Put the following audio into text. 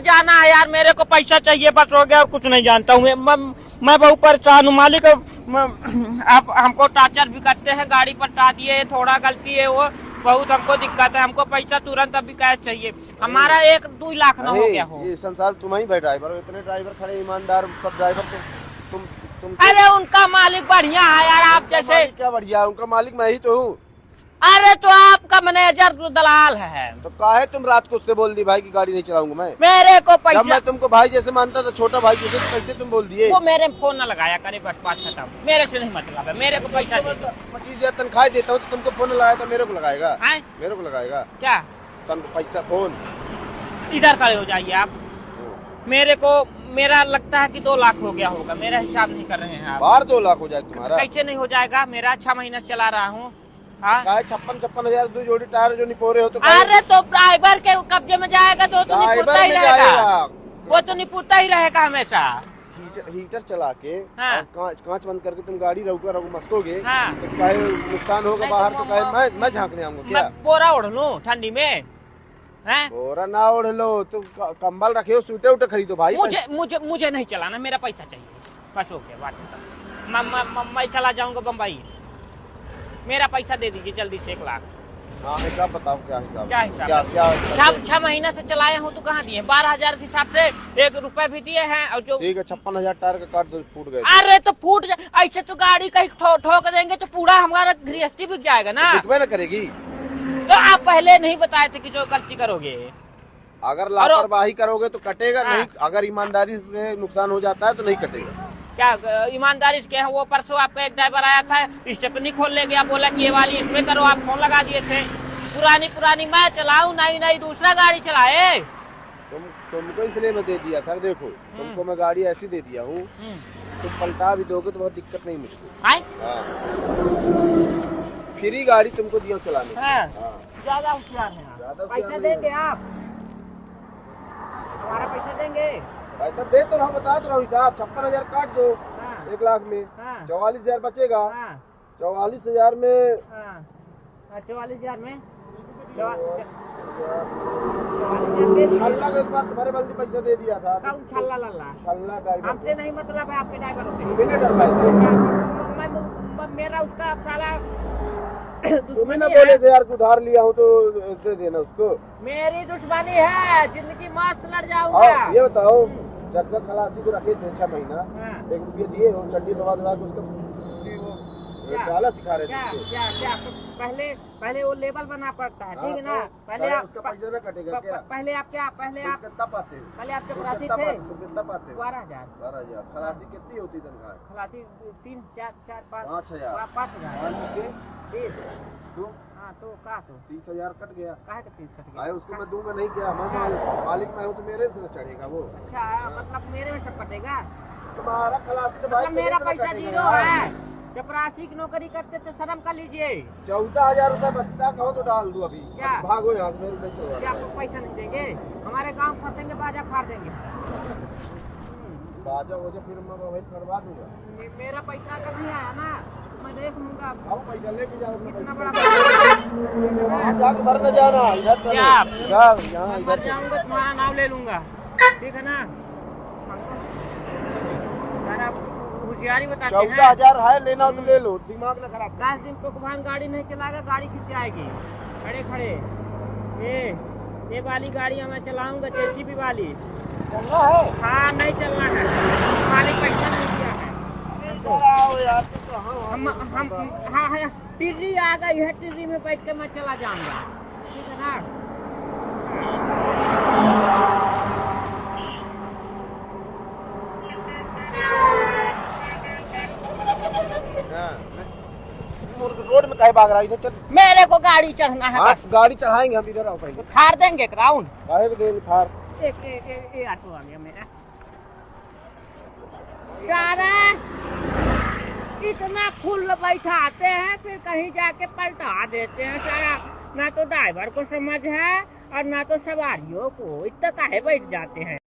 जाना है यार, मेरे को पैसा चाहिए बस, हो गया और कुछ नहीं जानता हूँ मैं बहुत परेशान हूँ मालिक। आप हमको टार्चर भी करते हैं, गाड़ी पर टा दिए, थोड़ा गलती है वो, बहुत हमको दिक्कत है, हमको पैसा तुरंत अभी कैश चाहिए। हमारा 1-2 लाख ना हो गया हो। ये संसार तुम्हारी भाई ड्राइवर हो, इतने ड्राइवर खड़े ईमानदार सब ड्राइवर तुम अरे उनका मालिक बढ़िया है यार, आप जैसे। क्या बढ़िया, उनका मालिक मैं ही तो हूँ। अरे तो आपका मैनेजर तो दलाल है। तो काहे तुम रात को उससे बोल दी भाई की गाड़ी नहीं चलाऊंगा मैं? मेरे को पैसा, जब मैं तुमको भाई जैसे मानता था, छोटा भाई जैसे, तो कैसे तुम बोल दिए? वो मेरे फोन न लगाया करे, बस बात खत्म, मेरे से नहीं मतलब है, मेरे को पैसा दे दो। 25,000 तनख्वाह देता हूँ तो तुमको फोन लगाया तो मेरे को लगाएगा? मेरे को लगाएगा क्या पैसा फोन? इधर खड़े हो जाइए आप। मेरे को मेरा लगता है कि 2 लाख हो गया होगा, मेरा हिसाब नहीं कर रहे हैं आप। बाहर 2 लाख हो जाएगा तुम्हारा? कैसे नहीं हो जाएगा, मेरा 6 महीना चला रहा हूँ। 56,000 2 जोड़ी टायर जो निपोरे हो तो? अरे तो ड्राइवर के कब्जे में जाएगा तो निपुरता ही रहेगा, वो तो निपुरता ही रहेगा हमेशा। हीटर चला के हाँ। कांच बंद करके तुम गाड़ी रहोगे मस्कोगे, हाँ। तो काहे नुकसान होगा बाहर, तो काहे मैं झांकने आऊंगा क्या? बोरा ओढ़ लूं ठंडी में? बोरा ना ओढ़ लो तो कंबल रखे हो, स्वेटर उटर खरीदो भाई। मुझे नहीं चलाना, मेरा पैसा चाहिए बस, हो गया बात। मैं चला जाऊंगा बम्बई, मेरा पैसा दे दीजिए जल्दी से 1 लाख। हाँ हिसाब बताओ, क्या हिसाब? क्या हिसाब? 6 महीना से चलाए हूँ तो कहाँ दिए? 12,000 के हिसाब से 1 रुपए भी दिए हैं। और जो ठीक है 56,000 टायर का काट दो, फूट गए। अरे तो फूट जाए ऐसे तो गाड़ी कहीं ठोक देंगे तो पूरा हमारा गृहस्थी बिक जाएगा ना। बिकवे ना करेगी तो आप पहले नहीं बताए थे कि जो गलती करोगे? अगर लापरवाही करोगे तो कटेगा नहीं, अगर ईमानदारी से नुकसान हो जाता है तो नहीं कटेगा। क्या ईमानदारी से? वो परसों आपका एक ड्राइवर आया था, स्टेपनी खोल ले गया, बोला कि ये वाली इसमें करो, आप फोन लगा दिए थे। पुरानी मैं चलाऊं, नई दूसरा गाड़ी चलाए। तुमको इसलिए मैं दे दिया था, देखो तुमको मैं गाड़ी ऐसी दे दिया हूँ, तुम पलटा भी दोगे तो बहुत दिक्कत नहीं मुझको। हाँ। फ्री गाड़ी तुमको दिया चलाने। ज्यादा होशियार है, पैसा देंगे आप? हमारा पैसा देंगे? पैसा दे तो रहा, बता तो रहा हिसाब। 56,000 काट दो 1 लाख में, 44,000 बचेगा। 44,000 में 44,000 में छल्ला एक बार तुम्हारे बल्दी पैसा दे दिया था। छल्ला ड्राइवर हमसे नहीं मतलब है, आपके ड्राइवर मेरा उसका साला तुम्हें ना बोले थे यार उधार लिया हूँ तो दे देना उसको। मेरी दुश्मनी है, जिंदगी मार लड़ जाऊंगा। ये बताओ, जब तक खलासी को रखे थे 6 महीना, 1 रुपया दिए हो, चड्डी दबा दबा के उसको डाला सिखा रहे थे। क्या पहले वो लेबल बना पड़ता है, ठीक है ना? पहले आप उसका पैसा ना कटेगा क्या? पहले आप कितना पाते हो? पहले आप चपरासी थे, कितना पाते हो? 12,000। खलासी कितनी होती तनख्वाह? खलासी 3, 4, 5 5,000। 5,000 तो 30,000 कट गया। काहे का 30 कट गया? उसको मैं दूंगा नहीं क्या? मैं मालिक मैं हूँ तो मेरे से चढ़ेगा वो। अच्छा, मतलब मेरे में सब कटेगा? तुम्हारा खलासी तो भाई मेरा पैसा 0 है। चपरासी की नौकरी करते तो शर्म कर लीजिए। 14,000 रुपए बचता कहो तो डाल दूं अभी। क्या भागो यहाँ से, मेरे नहीं। क्या आपको पैसा नहीं देंगे? हमारे गांव फंसेंगे, बाजा फाड़ देंगे। बाजा हो जाए फिर मैं वही करवा दूंगा। मेरा पैसा अगर नहीं आया ना मैं देख लूंगा। आओ पैसा लेके जाओ। इतना बड़ा जाके मर न जाना इधर। मर जाऊंगा तुम्हारा नाम ले लूंगा, ठीक है ना? होशियारी बताते हैं। 14,000 है, लेना हो तो ले लो, दिमाग ना खराब। 10 दिन तो कुभान गाड़ी नहीं चलाएगा, गाड़ी खींच आएगी खड़े। ये वाली गाड़ी मैं चलाऊंगा, जेसीबी वाली। चलना है? हाँ नहीं चलना है, मालिक पैसा नहीं दिया है। हाँ टिर्री आ गई है, टिर्री में बैठ के मैं चला जाऊंगा, ठीक है ना? रोड में काहे भाग रहा है? इधर चल। मेरे को गाड़ी चढ़ना है। हाँ, गाड़ी चढ़ाएंगे हम, इधर आओ पहले। थार देंगे क्राउन? काहे को देंगे थार? एक ऑटो आ गया मेरा। सारा इतना फुल बैठाते हैं, फिर कहीं जाके पलटा देते हैं। सारा ना तो ड्राइवर को समझ है और ना तो सवारियों को, इतना काहे बैठ जाते हैं।